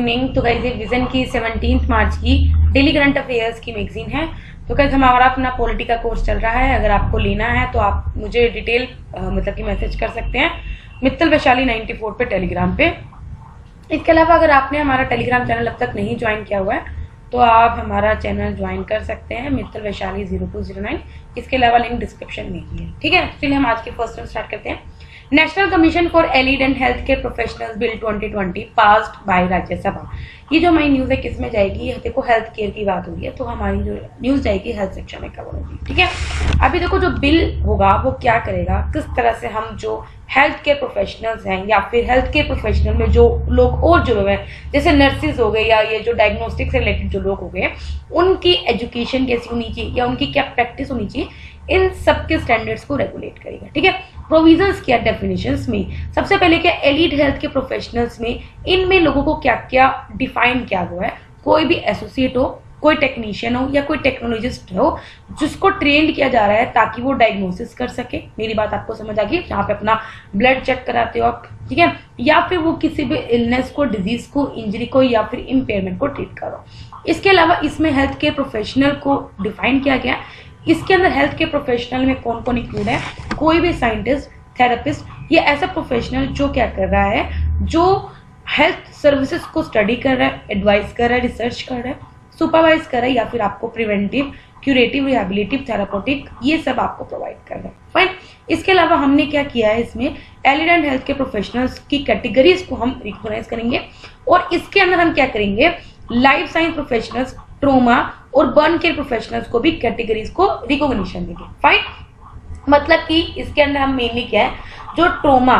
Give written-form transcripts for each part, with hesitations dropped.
Evening. तो guys ये vision की 17 मार्च की डेली करंट अफेयर्स की मैगजीन है। तो गाइस हमारा अपना पॉलिटी का कोर्स चल रहा है, अगर आपको लेना है तो आप मुझे डिटेल मतलब कि मैसेज कर सकते हैं मित्तल वैशाली 94 पे टेलीग्राम पे। इसके अलावा अगर आपने हमारा टेलीग्राम चैनल अब तक नहीं ज्वाइन किया हुआ है तो आप हमारा चैनल ज्वाइन कर सकते हैं मित्तल वैशाली 0209। इसके अलावा लिंक डिस्क्रिप्शन में ही है। ठीक है, चलिए हम आज के फर्स्ट वन स्टार्ट करते हैं। National commission for allied and health care professionals bill 2020 passed by Rajya Sabha. ये जो हमारी न्यूज है किसमें जाएगी, देखो हेल्थ केयर की बात हो रही है तो हमारी जो न्यूज जाएगी हेल्थ सेक्शन में कवर होगी। ठीक है, अभी देखो जो बिल होगा वो क्या करेगा, किस तरह से हम जो हेल्थ केयर प्रोफेशनल्स हैं या फिर हेल्थ केयर प्रोफेशनल में जो लोग और जुड़े हुए हैं जैसे नर्सिस हो गए या ये जो डायग्नोस्टिक से रिलेटेड जो लोग हो गए, उनकी एजुकेशन कैसी होनी चाहिए या उनकी क्या प्रैक्टिस होनी चाहिए, इन सबके स्टैंडर्ड्स को रेगुलेट करेगा। ठीक है, प्रोविजंस क्या डेफिनेशंस में, सबसे पहले क्या एलिड हेल्थ के प्रोफेशनल्स में इनमें लोगों को क्या क्या डिफाइन किया हुआ है। कोई भी एसोसिएट हो, कोई टेक्नीशियन हो या कोई टेक्नोलॉजिस्ट हो जिसको ट्रेंड किया जा रहा है ताकि वो डायग्नोसिस कर सके। मेरी बात आपको समझ आ गई, जहाँ पे अपना ब्लड चेक कराते हो आप। ठीक है, या फिर वो किसी भी इलनेस को, डिजीज को, इंजरी को या फिर इम्पेयरमेंट को ट्रीट करो। इसके अलावा इसमें हेल्थ केयर प्रोफेशनल को डिफाइन किया गया। इसके अंदर हेल्थ केयर प्रोफेशनल में कौन कौन इंक्लूड है, कोई भी साइंटिस्ट, थेरेपिस्ट या ऐसा प्रोफेशनल जो क्या कर रहा है, जो हेल्थ सर्विसेज को स्टडी कर रहा है, एडवाइस कर रहा है, रिसर्च कर रहा है, सुपरवाइज कर रहा है या फिर आपको प्रिवेंटिव, क्यूरेटिव, रिहेबिलिटिव, थेरापेटिक ये सब आपको प्रोवाइड कर रहा है। फाइन, इसके अलावा हमने क्या किया है, इसमें एलिड एंड हेल्थ के प्रोफेशनल्स की कैटेगरीज को हम रिकॉग्नाइज करेंगे और इसके अंदर हम क्या करेंगे, लाइफ साइंस प्रोफेशनल्स, ट्रोमा और बर्न केयर प्रोफेशनल्स को भी कैटेगरीज को रिकॉग्निशन देंगे। फाइन, मतलब कि इसके अंदर हम मेनली क्या है, जो ट्रोमा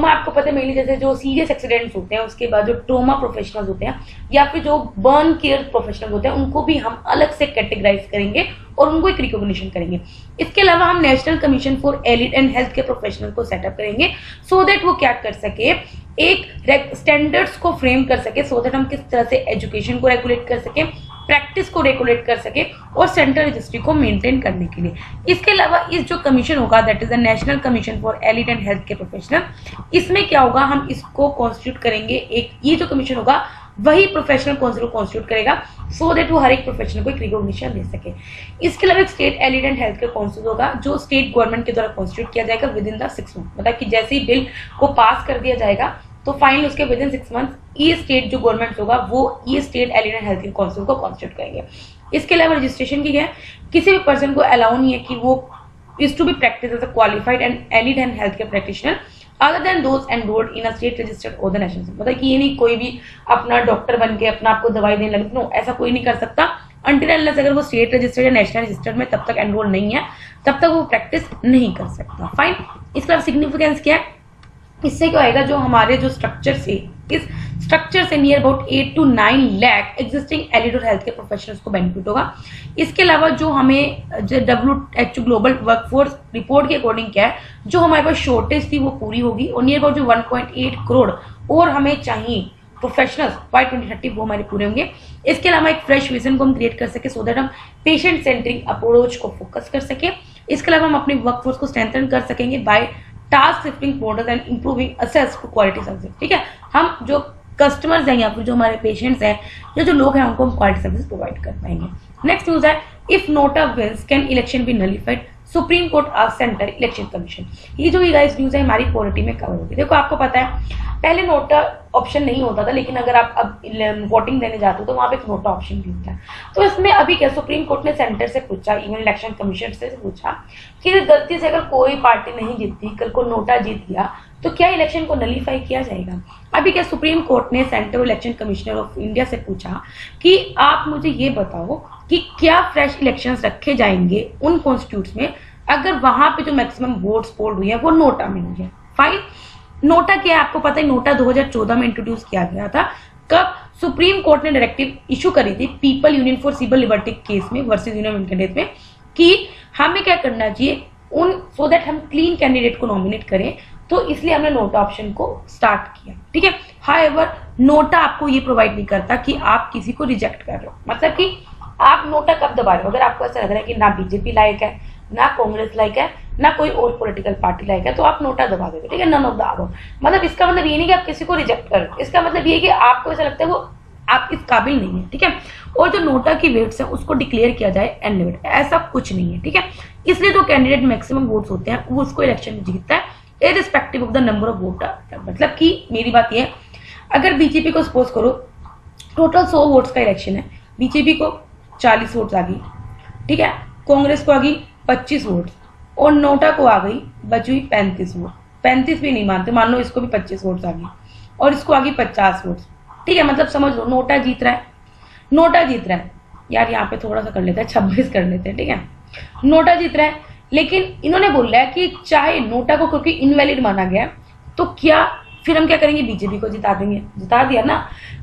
आपको पता है मेनली जैसे जो सीरियस एक्सीडेंट्स होते हैं उसके बाद जो ट्रोमा प्रोफेशनल्स होते हैं या फिर जो बर्न केयर प्रोफेशनल्स होते हैं उनको भी हम अलग से कैटेगराइज करेंगे और उनको एक रिकॉग्निशन करेंगे। इसके अलावा हम national commission for allied and health care professional को सेटअप करेंगे सो दैट वो क्या कर सके, एक स्टैंडर्ड्स को फ्रेम कर सके, सो दैट हम किस तरह से एजुकेशन को रेगुलेट कर सके, प्रैक्टिस को रेगुलेट कर सके और सेंट्रल रजिस्ट्री को मेंटेन करने के लिए। इसके अलावा इस जो कमीशन होगा that is the national commission for allied and health care professional, इसमें क्या होगा, हम इसको कॉन्स्टिट्यूट करेंगे, एक ये जो कमीशन होगा वही प्रोफेशनल काउंसिल कॉन्स्टिट्यूट करेगा सो दैट वो हर एक प्रोफेशनल को एक रिकॉग्निशन दे सके। इसके अलावा एक state allied and health care council होगा जो स्टेट गवर्नमेंट के द्वारा कॉन्स्टिट्यूट किया जाएगा विद इन द 6 मंथ, मतलब कि जैसे ही बिल को पास कर दिया जाएगा तो फाइनल उसके विद इन 6 मंथ ये स्टेट जो गवर्नमेंट होगा वो ये state allied and health care council को कॉन्स्टिट्यूट करेंगे। इसके अलावा रजिस्ट्रेशन की है, किसी भी पर्सन को अलाउ नहीं है कि वो is to be practiced as a qualified and allied and healthcare practitioner other than those enrolled in a state registered or the national, मतलब कि ये नहीं कोई भी अपना डॉक्टर बन के अपना आपको दवाई देने लगे, नो ऐसा कोई नहीं कर सकता अनटिल अनलेस अगर वो स्टेट रजिस्टर्ड या नेशनल रजिस्टर्ड में तब तक एनरोल नहीं है तब तक वो प्रैक्टिस नहीं कर सकता। फाइन, इसका सिग्निफिकेंस क्या है, इससे क्या होगा, जो हमारे जो स्ट्रक्चर से इस स्ट्रक्चर से near about 8 to 9 lakh existing allied और हेल्थ केयर प्रोफेशनल्स को बेनिफिट होगा। इसके अलावा जो हमें WHO ग्लोबल वर्कफोर्स रिपोर्ट के अकॉर्डिंग क्या है, जो हमारे पास शॉर्टेज थी वो पूरी होगी और नियर अबाउट जो 1.8 करोड़ और हमें चाहिए प्रोफेशनल्स बाय 2030 वो हमारे पूरे होंगे। इसके अलावा एक फ्रेश विजन को हम क्रिएट कर सके सो दैट हम पेशेंट सेंट्रिक अप्रोच को फोकस कर सके। इसके अलावा हम अपने वर्कफोर्स को स्ट्रेंथन कर सकेंगे by task shifting models and improving access to quality service. ठीक है, हम जो कस्टमर्स हैं या फिर जो हमारे पेशेंट्स हैं या जो लोग हैं उनको हम क्वालिटी सर्विस प्रोवाइड कर पाएंगे। नेक्स्ट न्यूज है, if NOTA wins can election be nullified, supreme court asked centre election commission. ये जो गाइस न्यूज है हमारी पॉलिटी में कवर होगी। देखो आपको पता है पहले नोटा ऑप्शन नहीं होता था, लेकिन अगर आप अब वोटिंग देने जाते हो तो वहां पे एक नोटा ऑप्शन भी होता है। तो इसमें अभी क्या सुप्रीम कोर्ट ने सेंटर से पूछा, इवन इलेक्शन कमीशन से पूछा कि गलती से अगर कोई पार्टी नहीं जीतती, कल को नोटा जीत गया तो क्या इलेक्शन को नलीफाई किया जाएगा। अभी क्या सुप्रीम कोर्ट ने central election commissioner of India से पूछा कि आप मुझे ये बताओ कि क्या फ्रेश इलेक्शंस रखे जाएंगे उन कॉन्स्टिट्यूट्स में अगर वहां पे जो मैक्सिमम वोट्स पोल हुई है वो नोटा में हुई है। फाइन, नोटा क्या है आपको पता है, नोटा 2014 में इंट्रोड्यूस किया गया था। कब सुप्रीम कोर्ट ने डायरेक्टिव इशू करी थी people union for civil liberty case में वर्सेस यूनियन कैंडिडेट में कि हमें क्या करना चाहिए उन सो दैट हम क्लीन कैंडिडेट को नॉमिनेट करें, तो इसलिए हमने नोटा ऑप्शन को स्टार्ट किया। ठीक है, हाउएवर नोटा आपको ये प्रोवाइड नहीं करता कि आप किसी को रिजेक्ट कर रहे हो, मतलब कि आप नोटा कब दबा रहे हो, अगर आपको ऐसा लग रहा है कि ना बीजेपी लायक है, ना कांग्रेस लायक है, ना कोई और पॉलिटिकल पार्टी लायक है, तो आप नोटा दबा देते। ठीक है, नन ऑफ द अबव। मतलब इसका मतलब ये नहीं कि आप किसी को रिजेक्ट कर रहे हो, इसका मतलब ये कि आपको ऐसा लगता है वो आप इस काबिल नहीं है, ठीक है। और जो नोटा की वेट्स है उसको डिक्लेयर किया जाए एनलिमिटेड, ऐसा कुछ नहीं है, ठीक है। इसलिए जो कैंडिडेट मैक्सिमम वोट्स होते हैं वो उसको इलेक्शन में जीतता है irrespective of the number of voter. मतलब कि मेरी बात यह है, अगर बीजेपी को सपोज करो टोटल 100 वोट्स का इलेक्शन है, बीजेपी को 40 वोट्स आ गई, ठीक है, कांग्रेस को आ गई 25 वोट्स और नोटा को आ गई बची हुई 35 वोट, 35 भी नहीं मानते, मान लो इसको भी 25 वोट्स आ गई और इसको आ गई 50 वोट्स, ठीक है। मतलब समझ लो नोटा जीत रहा है, नोटा जीत रहा है यार, यहाँ पे थोड़ा सा कर लेते हैं, 26 कर लेते हैं, ठीक है। नोटा जीत रहा है, लेकिन इन्होंने बोला है कि चाहे नोटा को क्योंकि इनवैलिड माना गया तो क्या फिर हम क्या करेंगे, बीजेपी को जिता देंगे, जिता दिया ना।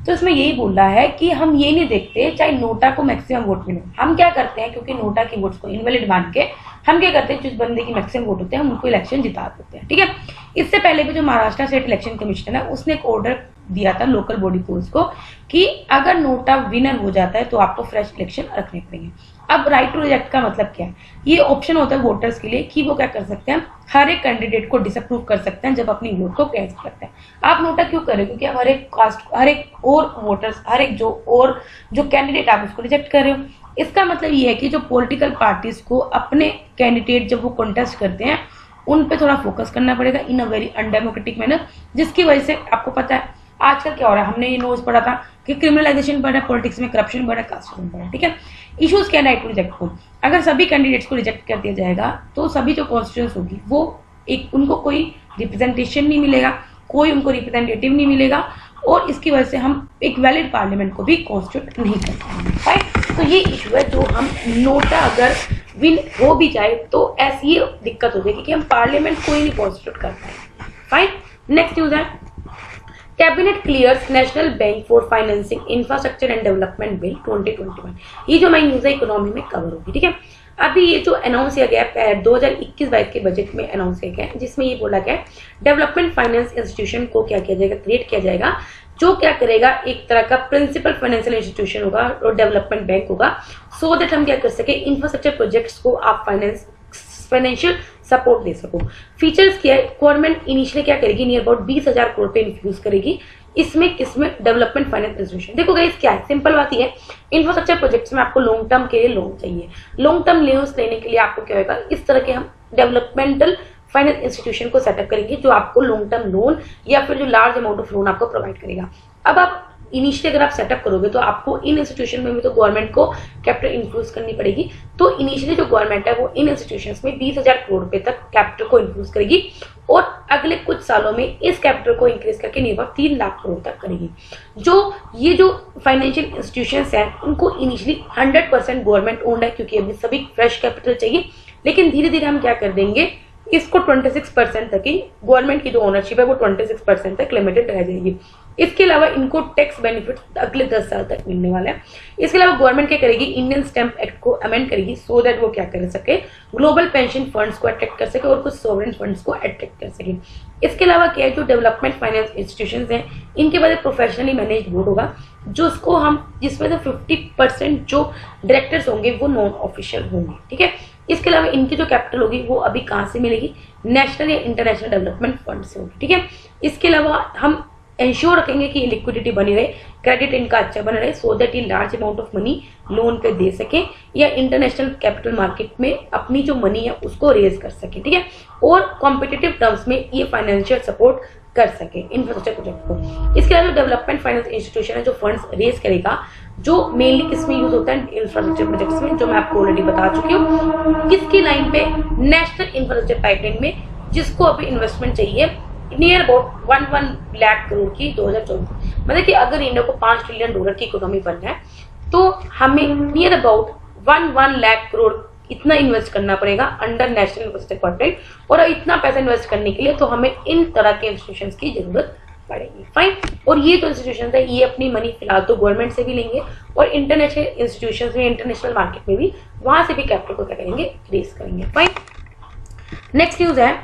तो इसमें यही बोल रहा है कि हम ये नहीं देखते चाहे नोटा को मैक्सिमम वोट मिले, हम क्या करते हैं क्योंकि नोटा की वोट्स को इनवैलिड मान के हम क्या करते हैं, जिस बंदे की मैक्सिमम वोट होते हैं हम उनको इलेक्शन जिता देते हैं, ठीक है। इससे पहले भी जो महाराष्ट्र स्टेट इलेक्शन कमीशन है उसने एक ऑर्डर दिया था लोकल बॉडी फोर्स को कि अगर नोटा विनर हो जाता है तो आपको फ्रेश इलेक्शन रखने पड़ेंगे। अब राइट टू रिजेक्ट का मतलब क्या है, ये ऑप्शन होता है वोटर्स के लिए कि वो क्या कर सकते हैं, हर एक कैंडिडेट को डिसअप्रूव कर सकते हैं जब अपनी वोट को कैंसिल करते हैं। आप नोटा क्यों करें, क्योंकि आप हर एक कास्ट, हर एक और वोटर्स, हर एक जो कैंडिडेट आप उसको रिजेक्ट कर रहे हो। इसका मतलब ये है कि जो पॉलिटिकल पार्टीज को अपने कैंडिडेट जब वो कॉन्टेस्ट करते हैं उन पे थोड़ा फोकस करना पड़ेगा इन अ वेरी अनडेमोक्रेटिक मैनर, जिसकी वजह से आपको पता है आजकल क्या हो रहा है, हमने ये न्यूज पढ़ा था कि क्रिमिनलाइजेशन बढ़ रहा है, पॉलिटिक्स में करप्शन बढ़ रहा है, कास्टिज्म बढ़ रहा है, ठीक है। इश्यूज क्या राइट टू रिजेक्ट को, अगर सभी कैंडिडेट्स को रिजेक्ट कर दिया जाएगा तो सभी जो कॉन्स्टिट्यूंस होगी वो एक उनको कोई रिप्रेजेंटेशन नहीं मिलेगा, कोई उनको रिप्रेजेंटेटिव नहीं मिलेगा और इसकी वजह से हम एक वैलिड पार्लियामेंट को भी कॉन्स्टिट्यूट नहीं कर पाएंगे, राइट। तो ये इशू है जो हम नोटा अगर विन हो भी जाए तो ऐसी दिक्कत हो जाएगी कि हम पार्लियामेंट को ही नहीं कॉन्स्टिट्यूट कर पाएंगे, फाइन। नेक्स्ट न्यूज है cabinet clears national bank for financing infrastructure and development bill 2021। ये जो हमारी न्यूज है इकोनॉमी में कवर होगी, ठीक है। अभी ये जो अनाउंस किया गया 2021-22 के बजट में अनाउंस किया गया है, जिसमें ये बोला गया डेवलपमेंट फाइनेंस इंस्टीट्यूशन को क्या किया जाएगा, क्रिएट किया जाएगा, जो क्या करेगा एक तरह का प्रिंसिपल फाइनेंशियल इंस्टीट्यूशन होगा और डेवलपमेंट बैंक होगा, सो दैट हम क्या कर सके इंफ्रास्ट्रक्चर प्रोजेक्ट्स को आप फाइनेंशियल सपोर्ट दे सको। फीचर्स क्या है, गवर्नमेंट इनिशियली क्या करेगी, नियर अबाउट 20,000 करोड़ पे इन्फ्यूज करेगी इसमें किसमें, डेवलपमेंट फाइनेंस इंस्टीट्यूशन। देखो गाइस क्या है, सिंपल बात ये है, इंफ्रास्ट्रक्चर प्रोजेक्ट्स में आपको लॉन्ग टर्म के लिए लोन चाहिए, लॉन्ग टर्म लोन्स लेने के लिए आपको क्या होगा, इस तरह के हम डेवलपमेंटल फाइनेंस इंस्टीट्यूशन को सेटअप करेंगे जो आपको लॉन्ग टर्म लोन या फिर जो लार्ज अमाउंट ऑफ लोन आपको प्रोवाइड करेगा। अब आप इनिशियली अगर आप सेटअप करोगे तो आपको इन इंस्टीट्यूशन में भी तो गवर्नमेंट को कैपिटल इन्फ्यूज करनी पड़ेगी, तो इनिशियली जो गवर्नमेंट है वो इन इंस्टीट्यूशंस में 20,000 करोड़ रुपए तक कैपिटल को इन्फ्यूज करेगी और अगले कुछ सालों में इस कैपिटल को इंक्रीज करके नियर 3 लाख करोड़ तक करेगी। ये जो फाइनेंशियल इंस्टीट्यूशंस हैं उनको इनिशियली 100% गवर्नमेंट ओन्ड है क्योंकि अभी सभी फ्रेश कैपिटल चाहिए, लेकिन धीरे धीरे हम क्या कर देंगे, इसको 26% तक ही गवर्नमेंट की जो ओनरशिप है वो 26% तक लिमिटेड रह जाएगी। इसके अलावा इनको टैक्स बेनिफिट अगले 10 साल तक मिलने वाला है। इसके अलावा गवर्नमेंट क्या करेगी, इंडियन स्टैंप एक्ट को अमेंड करेगी सो दैट वो क्या कर सके, ग्लोबल पेंशन फंड्स को अट्रैक्ट कर सके और कुछ सोवरेन फंड्स को अट्रैक्ट कर सके। इसके अलावा क्या है, जो डेवलपमेंट फाइनेंस इंस्टीट्यूशंस हैं इनके बाद एक प्रोफेशनली मैनेज बोर्ड होगा जिसमें से 50% जो डायरेक्टर्स होंगे वो नॉन ऑफिशियल होंगे, ठीक है। इसके अलावा इनकी जो कैपिटल होगी वो अभी कहाँ से मिलेगी, नेशनल या इंटरनेशनल डेवलपमेंट फंड से होगी, ठीक है। इसके अलावा हम इंश्योर रखेंगे कि लिक्विडिटी बनी रहे, क्रेडिट इनका अच्छा बना रहे, सो दैट ये large amount of money loan पे दे सके या इंटरनेशनल कैपिटल मार्केट में अपनी जो मनी है उसको रेज कर सके, ठीक है, और कॉम्पिटिटिव टर्म्स में ये फाइनेंशियल सपोर्ट कर सके इंफ्रास्ट्रक्चर प्रोजेक्ट को। इसके अलावा डेवलपमेंट फाइनेंस इंस्टीट्यूशन है जो फंड्स रेज करेगा, जो मेनली किसमें यूज होता है, इंफ्रास्ट्रक्चर प्रोजेक्ट्स में, जो मैं आपको ऑलरेडी बता चुकी हूँ। किसकी लाइन पे, नेशनल इंफ्रास्ट्रक्चर पाइपलाइन में, जिसको अभी इन्वेस्टमेंट चाहिए नियर अबाउट 1 लाख करोड़ की 2024। मतलब कि अगर इंडिया को $5 ट्रिलियन की इकोनॉमी बनना है तो हमें नियर अबाउट 1 लाख करोड़ इतना इन्वेस्ट करना पड़ेगा अंडर नेशनल इंफ्रास्ट्रक्चर पाइपलाइन, और इतना पैसा इन्वेस्ट करने के लिए तो हमें इन तरह के इंस्टीट्यूशंस की जरूरत पड़ेगी, फाइन। और ये जो इंस्टीट्यूशंस है ये अपनी मनी फिलहाल तो गवर्नमेंट से भी लेंगे और इंटरनेशनल इंस्टीट्यूशंस में, इंटरनेशनल मार्केट में भी वहां से भी कैपिटल को क्या करेंगे, रेज करेंगे, फाइन। नेक्स्ट न्यूज है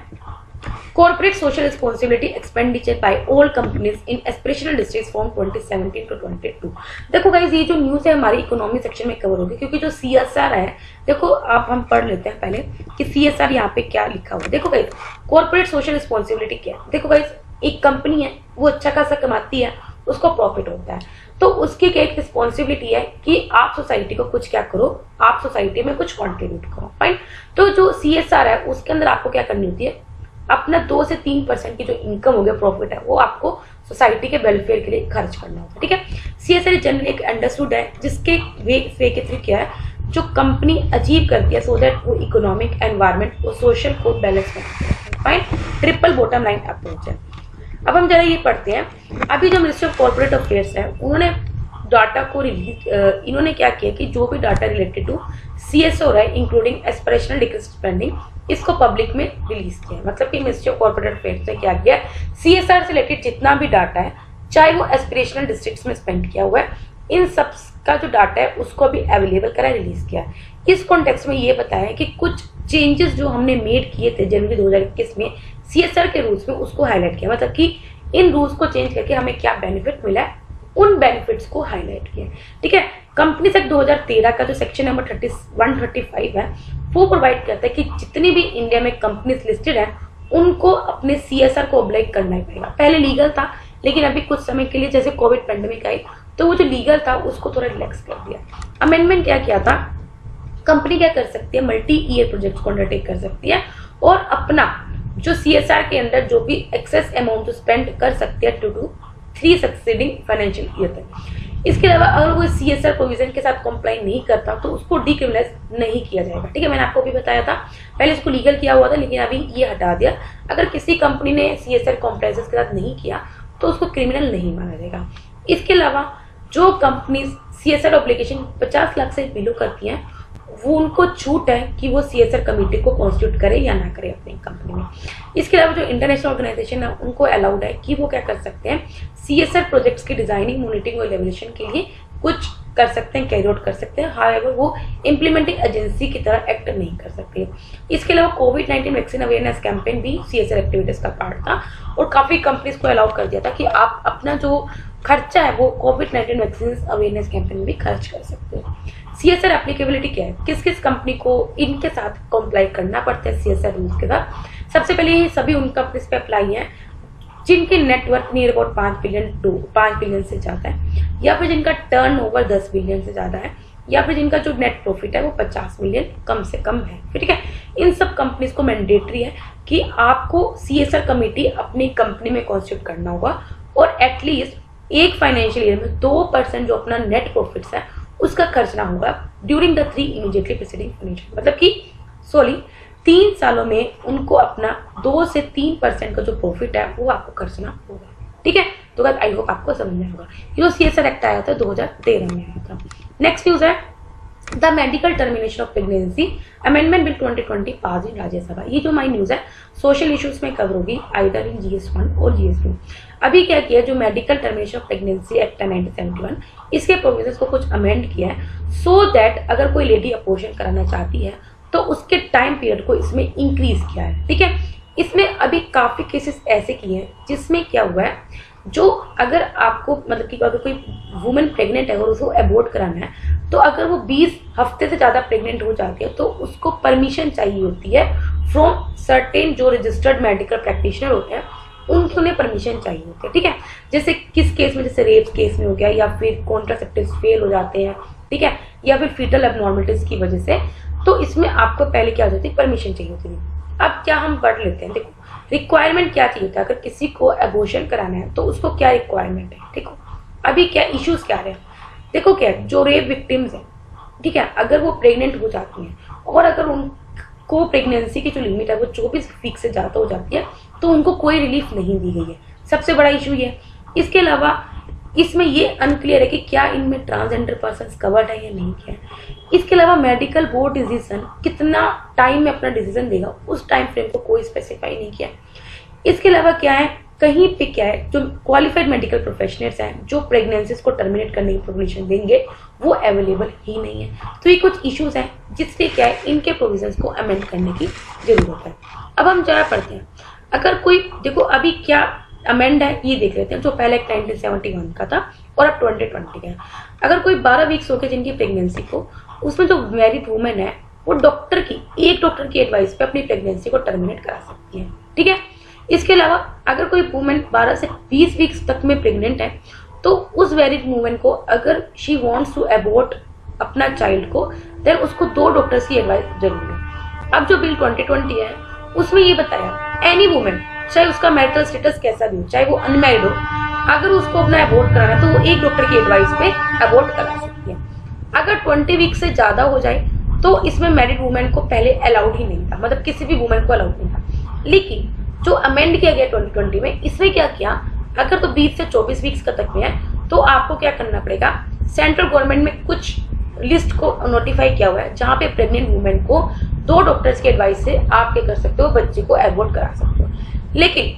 corporate social responsibility expenditure bye all companies in aspirational districts from 2017 to 2022। देखो गाइस ये जो न्यूज है हमारी इकोनॉमी सेक्शन में कवर होगी, क्योंकि जो CSR है, देखो आप हम पढ़ लेते हैं पहले कि CSR यहाँ पे क्या लिखा हुआ है। देखो गाइस कॉर्पोरेट सोशल रिस्पॉन्सिबिलिटी क्या है, देखो गाइस एक कंपनी है वो अच्छा खासा कमाती है, उसको प्रॉफिट होता है, तो उसकी क्या एक रिस्पॉन्सिबिलिटी है कि आप सोसाइटी को कुछ क्या करो, आप सोसाइटी में कुछ कॉन्ट्रीब्यूट करो। फाइन। तो जो CSR है उसके अंदर आपको क्या करनी होती है, अपना 2 से 3% की जो इनकम हो गया, प्रॉफिट है, वो आपको सोसाइटी के वेलफेयर के लिए खर्च करना होता है। ठीक है। CSR जनरली एक अंडरस्टूड है जिसके वे के थ्रू क्या है, जो कंपनी अचीव करती है सो दैट वो इकोनॉमिक, एनवायरमेंट और सोशल को बैलेंस करती है। Fine. Triple bottom line approach है। अब हम जरा ये पढ़ते हैं, अभी जो मिनिस्ट्री ऑफ कॉर्पोरेट अफेयर्स है उन्होंने डाटा को रिलीज, इन्होंने क्या किया कि जो भी डाटा रिलेटेड टू CSR है इंक्लूडिंग एस्पिरेशनल डिस्ट्रिक्ट स्पेंडिंग, इसको पब्लिक में रिलीज किया। मतलब कि मिनिस्ट्री ऑफ कॉर्पोरेट अफेयर्स ने क्या किया, CSR से रिलेटेड जितना भी डाटा है, चाहे वो एस्पिरेशनल डिस्ट्रिक्ट्स में स्पेंड किया हुआ है, इन सब का जो डाटा है उसको भी अवेलेबल करा, रिलीज किया। इस कॉन्टेक्स्ट में ये बताया कि कुछ चेंजेस जो हमने मेड किए थे जनवरी 2021 में CSR के रूल्स में, उसको हाईलाइट किया। मतलब कि इन रूल्स को चेंज करके हमें क्या बेनिफिट मिला है, उन बेनिफिट्स को हाईलाइट किया। ठीक है। कंपनीज एक्ट 2013 का जो सेक्शन नंबर 135 है वो प्रोवाइड करता है कि जितनी भी इंडिया में कंपनीज लिस्टेड है उनको अपने CSR को ऑब्लाइग करना ही पड़ेगा। पहले लीगल था, लेकिन अभी कुछ समय के लिए जैसे कोविड पेंडेमिक आई तो वो जो लीगल था उसको थोड़ा रिलैक्स कर दिया। अमेंडमेंट क्या किया था, कंपनी क्या कर सकती है, मल्टी ईयर प्रोजेक्ट को अंडरटेक कर सकती है और अपना जो CSR के अंदर जो भी एक्सेस अमाउंट स्पेंड कर सकती है 2 to 3 सक्सीडिंग फाइनेंशियल ईयर तक। इसके अलावा अगर वो CSR प्रोविजन के साथ कंप्लाई नहीं करता तो उसको डिक्रिमिनलाइज नहीं किया जाएगा। ठीक है। मैंने आपको भी बताया था, पहले इसको लीगल किया हुआ था लेकिन अभी ये हटा दिया। अगर किसी कंपनी ने CSR कॉम्प्लाइंसेस के साथ नहीं किया तो उसको क्रिमिनल नहीं माना जाएगा। इसके अलावा जो कंपनीज CSR ऑब्लिगेशन 50 लाख से बिलो करती हैं, वो उनको छूट है कि वो CSR कमेटी को कॉन्स्टिट्यूट करे या ना करे अपनी कंपनी में। इसके अलावा जो इंटरनेशनल ऑर्गेनाइजेशन है उनको अलाउड है कि वो क्या कर सकते हैं, CSR प्रोजेक्ट्स की डिजाइनिंग, मॉनिटरिंग और इवैल्यूएशन के लिए कुछ कर सकते हैं, कैरी आउट कर सकते हैं। हाउएवर वो इंप्लीमेंटिंग एजेंसी की तरह एक्ट नहीं कर सकते। इसके अलावा कोविड-19 वैक्सीन अवेयरनेस कैंपेन भी CSR एक्टिविटीज का पार्ट था और काफी कंपनीज को अलाउ कर दिया था कि आप अपना जो खर्चा है वो कोविड-19 वैक्सीन अवेयरनेस कैंपेन में भी खर्च कर सकते हो। CSR एप्लीकेबिलिटी क्या है, किस किस कंपनी को इनके साथ कॉम्प्लाई करना पड़ता है CSR रूल्स के साथ। सबसे पहले ये सभी उन कंपनीज पे अप्लाई है जिनके नेटवर्क नियर अबाउट 5 बिलियन से ज्यादा है, या फिर जिनका टर्नओवर 10 बिलियन से ज्यादा है, या फिर जिनका जो नेट प्रॉफिट है वो 50 मिलियन कम से कम है। ठीक है। इन सब कंपनीज को मैंडेटरी है कि आपको CSR कमेटी अपनी कंपनी में कॉन्स्टिट्यूट करना होगा और एटलीस्ट एक फाइनेंशियल ईयर में 2% जो अपना नेट प्रॉफिट्स है उसका खर्चना होगा during the 3 immediately preceding financial. मतलब कि 3 सालों में उनको अपना 2 से 3% का जो प्रॉफिट है वो आपको खर्चना होगा। ठीक है। तो आई होप आपको समझ में होगा। ये जो CSR एक्ट आया था 2013 में आया था। नेक्स्ट न्यूज है the medical termination of pregnancy amendment bill 2020 पास इन राज्यसभा। ये जो माई न्यूज है सोशल इश्यूज में कवर होगी आइदर इन GS1 और GS2। अभी क्या किया, जो medical termination of pregnancy act 1971 इसके प्रोविजंस को कुछ अमेंड किया है सो दैट अगर कोई लेडी अबॉर्शन कराना चाहती है तो उसके टाइम पीरियड को इसमें इंक्रीज किया है। ठीक है। इसमें अभी काफी केसेस ऐसे किए हैं जिसमें क्या हुआ है, जो अगर आपको मतलब कि अगर कोई वुमेन प्रेग्नेंट है और उसको अबॉर्ट कराना है तो अगर वो 20 हफ्ते से ज्यादा प्रेग्नेंट हो जाती है तो उसको परमिशन चाहिए होती है फ्रॉम सर्टेन जो रजिस्टर्ड मेडिकल प्रैक्टिशनर होते हैं, उनकी उन्हें परमिशन चाहिए होती है। ठीक है। जैसे किस केस में, जैसे रेप केस में हो गया, या फिर कॉन्ट्रासेप्टिव्स फेल हो जाते हैं, ठीक है, या फिर फीटल एबनॉर्मलिटीज की वजह से, तो इसमें आपको पहले क्या होती है, परमिशन चाहिए होती है। अब क्या हम पढ़ लेते हैं, देखो रिक्वायरमेंट क्या चाहिए होता है। अगर किसी को एबॉर्शन कराना है तो उसको क्या रिक्वायरमेंट है। देखो अभी क्या इश्यूज क्या रहे हैं, देखो क्या जो रेप विक्टिम्स हैं, ठीक है, अगर वो प्रेग्नेंट हो जाती हैं और अगर उनको प्रेगनेंसी की जो लिमिट है वो 24 वीक से ज्यादा हो जाती है तो उनको कोई रिलीफ नहीं दी गई है। सबसे बड़ा इशू ये है। इसके अलावा इसमें ये अनक्लियर है कि क्या इनमें ट्रांसजेंडर पर्सन कवर्ड है या नहीं किया है। इसके अलावा मेडिकल बोर्ड डिसीजन कितना टाइम में अपना डिसीजन देगा, उस टाइम फ्रेम को कोई स्पेसिफाई नहीं किया। इसके अलावा क्या है, कहीं पे क्या है, जो क्वालिफाइड मेडिकल प्रोफेशनल्स हैं जो प्रेगनेंसीज को टर्मिनेट करने की परमिशन देंगे वो अवेलेबल ही नहीं है। तो ये कुछ इश्यूज हैं जिससे क्या है, इनके प्रोविजंस को अमेंड करने की जरूरत है। अब हम जरा पढ़ते हैं, अगर कोई देखो अभी क्या अमेंड है ये देख लेते हैं। जो पहले 1971 का था और अब 2020 का है। अगर कोई 12 वीक्स हो गए जिनकी प्रेगनेंसी को, उसमें जो मैरिड वुमेन है वो एक डॉक्टर की एडवाइस पे अपनी प्रेगनेंसी को टर्मिनेट करा सकती है। ठीक है। इसके अलावा अगर कोई वुमेन 12 से 20 वीक्स तक में प्रेग्नेंट है तो उस मैरिड वुमेन को अगर शी वांट्स टू अबॉर्ट अपना चाइल्ड को, देन उसको 2 डॉक्टर्स की एडवाइस जरूरी है। अब जो बिल 2020 है उसमें ये बताया एनी वुमेन, चाहे उसका मैरिटल स्टेटस कैसा भी हो, चाहे वो अनमैरिड हो, अगर उसको अपना अबॉर्ट कराना है तो वो एक डॉक्टर की एडवाइस पे अबॉर्ट करा सकती है। अगर 20 वीक से ज्यादा हो जाए तो इसमें मैरिड वुमेन को पहले अलाउड ही नहीं था, मतलब किसी भी वुमेन को अलाउड नहीं था। लेकिन जो अमेंड किया गया 2020 में, इसमें क्या किया, अगर तो 20 से 24 वीक्स का तक में है तो आपको क्या करना पड़ेगा, सेंट्रल गवर्नमेंट में कुछ लिस्ट को नोटिफाई किया हुआ है जहां पे प्रेग्नेंट वुमेन को 2 डॉक्टर्स की एडवाइस से आप क्या कर सकते हो, बच्चे को अबॉर्ट करा सकते हो। लेकिन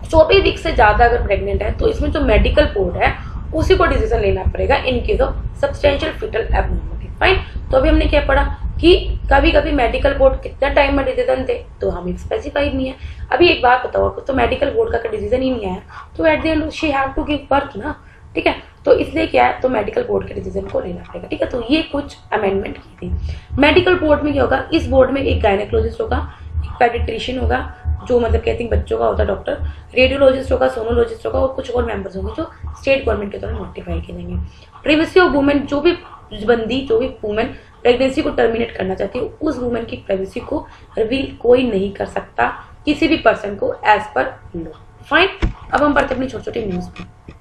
24 वीक से ज्यादा अगर प्रेग्नेंट है तो इसमें जो मेडिकल बोर्ड है उसी को डिसीजन लेना पड़ेगा in case of substantial foetal abnormality. Fine, तो अभी हमने क्या पढ़ा कि कभी कभी मेडिकल बोर्ड कितना टाइम में डिसीजन दे तो हमें स्पेसिफाइड नहीं है। अभी एक बात बताओ, तो मेडिकल बोर्ड का डिसीजन ही नहीं आया तो at the end she have to give birth ना, ठीक है। तो इसलिए क्या है, तो मेडिकल बोर्ड के डिसीजन को लेना पड़ेगा, ठीक है। तो ये कुछ अमेंडमेंट की थी। मेडिकल बोर्ड में क्या होगा, इस बोर्ड में एक गायनेकोलॉजिस्ट होगा, एक पेडिट्रिशियन होगा जो मतलब कहते हैं बच्चों का होता है डॉक्टर, रेडियोलॉजिस्ट होगा, सोनोलॉजिस्ट होगा और कुछ और मेंबर्स होंगे जो स्टेट गवर्नमेंट के द्वारा नोटिफाई किए जाएंगे। प्राइवेसी ऑफ वुमेन, जो भी वुमेन प्रेगनेंसी को टर्मिनेट करना चाहती है उस वुमेन की प्राइवेसी को रिवील कोई नहीं कर सकता किसी भी पर्सन को एज पर लॉ। फाइन, अब हम पढ़ते अपनी छोटी छोटी न्यूज पे।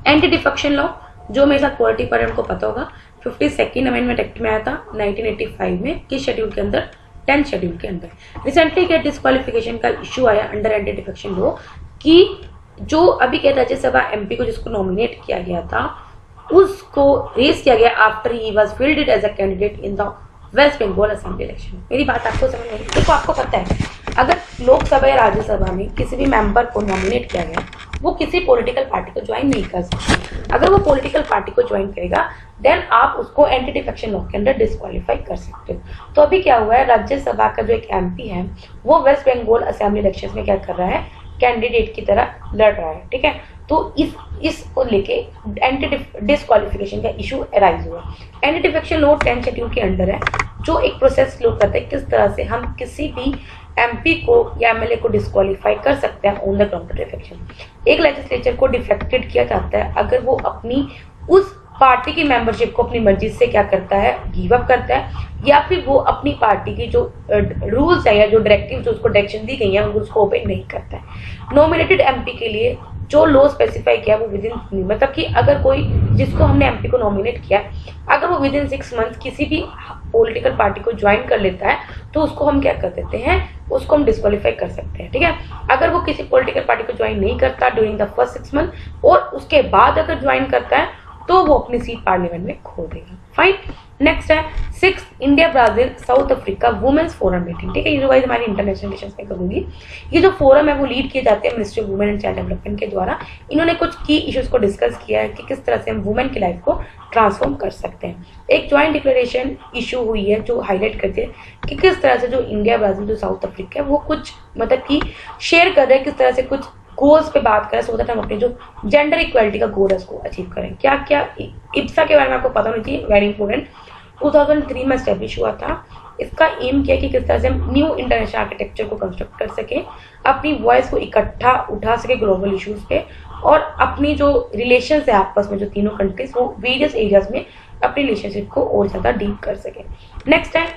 एंटी डिफेक्शन लॉ, जो मेरे साथ पॉलिटी पर उनको पता होगा, 52nd अमेंडमेंट एक्ट में आया था 1985 में, किस शेड्यूल के अंदर, 10th शेड्यूल के अंदर। रिसेंटली क्या डिस्क्वालिफिकेशन का इशू आया अंडर एंटी डिफेक्शन लॉ कि जो अभी क्या राज्यसभा एमपी को जिसको नॉमिनेट किया गया था उसको रेस किया गया after he was fielded as a candidate in the West Bengal assembly election. मेरी बात आपको समझ नहीं, देखो आपको पता है अगर लोकसभा या राज्यसभा में किसी भी मेंबर को नॉमिनेट किया गया वो किसी पॉलिटिकल पार्टी को ज्वाइन नहीं कर सकता। अगर वो पॉलिटिकल पार्टी को ज्वाइन करेगा देन आप उसको एंटी डिफेक्शन लॉ के अंदर डिस्क्वालीफाई कर सकते हो। तो अभी क्या हुआ है, राज्यसभा का जो एक एमपी है वो वेस्ट बंगाल असेंबली इलेक्शन में क्या कर रहा है, कैंडिडेट की तरह लड़ रहा है, ठीक है। तो इसको लेके एंटी डिस्क्वालिफिकेशन का इशू अराइज हुआ। Anti defection law 10th schedule के अंडर है जो एक प्रोसेस फ्लो करता है किस तरह से हम किसी भी एमपी को या एमएलए को डिस्क्वालीफाई कर सकते हैं on the ground of defection. एक लेजिस्लेचर को डिफेक्टेड किया जाता है अगर वो अपनी उस पार्टी की मेंबरशिप को अपनी मर्जी से क्या करता है, गिव अप करता है, या फिर वो अपनी पार्टी की जो रूल्स है या जो डायरेक्टिव जो उसको डायरेक्शन दी गई है उसको ओबे नहीं करता है। नॉमिनेटेड एमपी के लिए जो लॉ स्पेसिफाई किया वो विद इन, मतलब कि अगर कोई जिसको हमने एमपी को नॉमिनेट किया अगर वो विद इन 6 मंथ किसी भी पॉलिटिकल पार्टी को ज्वाइन कर लेता है तो उसको हम क्या कर देते हैं, उसको हम डिस्क्वालीफाई कर सकते हैं, ठीक है। अगर वो किसी पॉलिटिकल पार्टी को ज्वाइन नहीं करता ड्यूरिंग द फर्स्ट 6 मंथ और उसके बाद अगर ज्वाइन करता है तो वो अपनी सीट पार्लियामेंट में खो देगा। फाइन, नेक्स्ट है 6th India Brazil South Africa women's forum meeting, ठीक है। ये जो वाइज हमारी इंटरनेशनल रिलेशंस में करूंगी, ये जो फोरम है वो लीड किए जाते हैं ministry of women and child development के द्वारा। इन्होंने कुछ की इश्यूज को डिस्कस किया है कि किस तरह से हम वुमेन की लाइफ को ट्रांसफॉर्म कर सकते हैं। एक ज्वाइंट डिक्लेरेशन इशू हुई है जो हाईलाइट करती है कि किस तरह से जो इंडिया ब्राजील जो साउथ अफ्रीका है वो कुछ मतलब कि शेयर कर रहे हैं किस तरह से कुछ गोल्स पे बात करें सो दैट हम अपने जो जेंडर इक्वालिटी का गोल है उसको अचीव करें। क्या क्या इप्सा के बारे में आपको पता होना चाहिए, वेरी इंपॉर्टेंट। 2003 में स्टैब्लिश हुआ था। इसका एम किया कि किस तरह से हम न्यू इंटरनेशनल आर्किटेक्चर को कंस्ट्रक्ट कर सके, अपनी वॉइस को इकट्ठा उठा सके ग्लोबल इश्यूज पे और अपनी जो रिलेशन है आपस में जो तीनों कंट्रीज वो वेरियस एरियाज में अपनी रिलेशनशिप को और ज्यादा डीप कर सके। नेक्स्ट है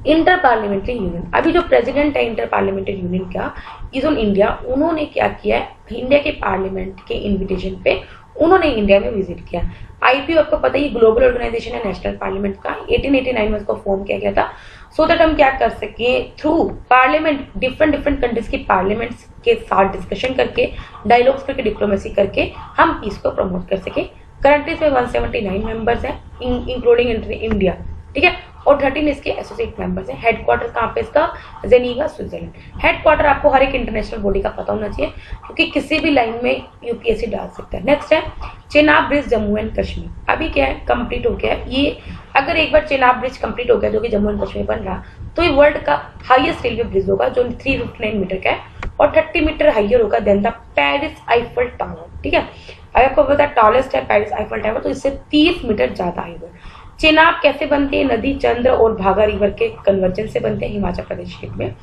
इंटर पार्लियामेंट्री यूनियन। अभी जो प्रेसिडेंट है इंटर पार्लियामेंट्री यूनियन का इज ऑन इंडिया, उन्होंने क्या किया है, इंडिया के पार्लियामेंट के इन्विटेशन पे उन्होंने इंडिया में विजिट किया। आईपीयू आपको पता ही ग्लोबल ऑर्गेनाइजेशन है नेशनल पार्लियामेंट का, 1889 में उसको फॉर्म किया गया था सो दैट हम क्या कर सके थ्रू पार्लियामेंट डिफरेंट कंट्रीज की पार्लियामेंट्स के साथ डिस्कशन करके डायलॉग्स करके डिप्लोमेसी करके हम पीस को प्रमोट कर सके। करंटली इसमें 179 मेंबर्स हैं इंक्लूडिंग इंडिया, ठीक है, और 13 इसके एसोसिएट मेंबर्स हैं। हेडक्वार्टर कहाँ पे इसका, जेनीवा स्विट्जरलैंड। हेडक्वार्टर आपको हर एक इंटरनेशनल बॉडी का पता होना चाहिए क्योंकि किसी भी लाइन में यूपीएससी डाल सकता है। नेक्स्ट है चेनाब ब्रिज जम्मू एंड कश्मीर। अभी क्या है, कंप्लीट हो गया है ये। अगर एक बार चेनाब ब्रिज कंप्लीट हो गया जो कि जम्मू एंड कश्मीर बन रहा तो ये वर्ल्ड का हाईएस्ट रेलवे ब्रिज होगा जो 359 मीटर का है और 30 मीटर हाइयर होगा than the Paris Eiffel tower, ठीक है। अगर आपको पता टॉलेस्ट है पेरिस आईफल टावर तो इससे 30 मीटर ज्यादा हाइट है। चेनाब कैसे बनती है, नदी चंद्र और भागा रिवर के कन्वर्जन से बनते हैं हिमाचल प्रदेश क्षेत्र में।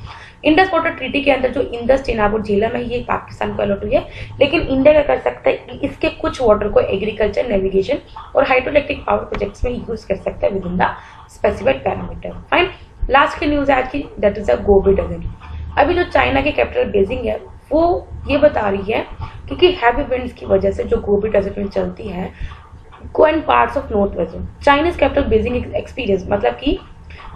इंडस वाटर ट्रीटी के अंदर जो इंडस चेनाब झीलम है ये पाकिस्तान को अलॉट हुई है, लेकिन इंडिया क्या कर सकता है कि इसके कुछ वाटर को एग्रीकल्चर, नेविगेशन और हाइड्रोइलेक्ट्रिक पावर प्रोजेक्ट्स में यूज कर सकता है within the specified parameter. Fine, last की न्यूज है आज की, that is the Gobi desert. अभी जो चाइना की कैपिटल बीजिंग है वो ये बता रही है क्योंकि हैवी विंड्स की वजह से जो गोबी डेजर्ट में चलती है and parts of north west, Chinese capital Beijing experience, मतलब कि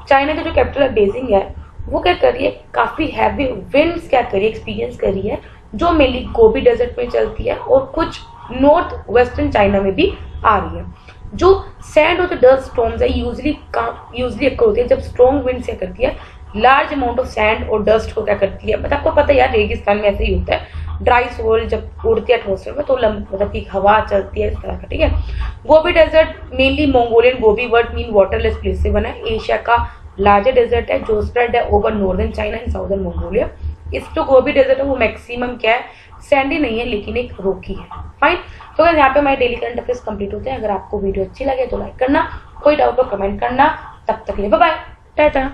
चाइना की जो कैपिटल बीजिंग है वो क्या कर रही है, काफी हैवी विंड्स क्या कर रही है, एक्सपीरियंस कर रही है, जो मेनली गोबी डेजर्ट में चलती है और कुछ नॉर्थ वेस्टर्न चाइना में भी आ रही है। जो सैंड और जो डस्ट स्टॉर्म्स है यूजली अक्कर होती है जब स्ट्रॉन्ग विंड से करती है, लार्ज अमाउंट ऑफ सैंड और डस्ट को क्या करती है, मतलब आपको पता है यार रेगिस्तान में ऐसे ही होता है, ड्राई सोल जब उड़ती है एटमोसफेयर में तो मतलब कि हवा चलती है इस तरह का, ठीक है। गोबी डेजर्ट मेनली मंगोलियन गोबी वर्ड मीन वाटरलेस प्लेस से बना है, एशिया का लार्जेस्ट डेजर्ट है जो स्प्रेड है over northern China and southern Mongolia. इस जो गोबी डेजर्ट है वो मैक्सिमम क्या है, सैंडी नहीं है लेकिन एक रोकी है। फाइन, तो यहाँ पे हमारे डेली करंट अफेयर्स कंप्लीट होते हैं। अगर आपको वीडियो अच्छी लगे तो लाइक करना, कोई डाउट हो कमेंट करना। तब तक के लिए बाय बाय, टाटा।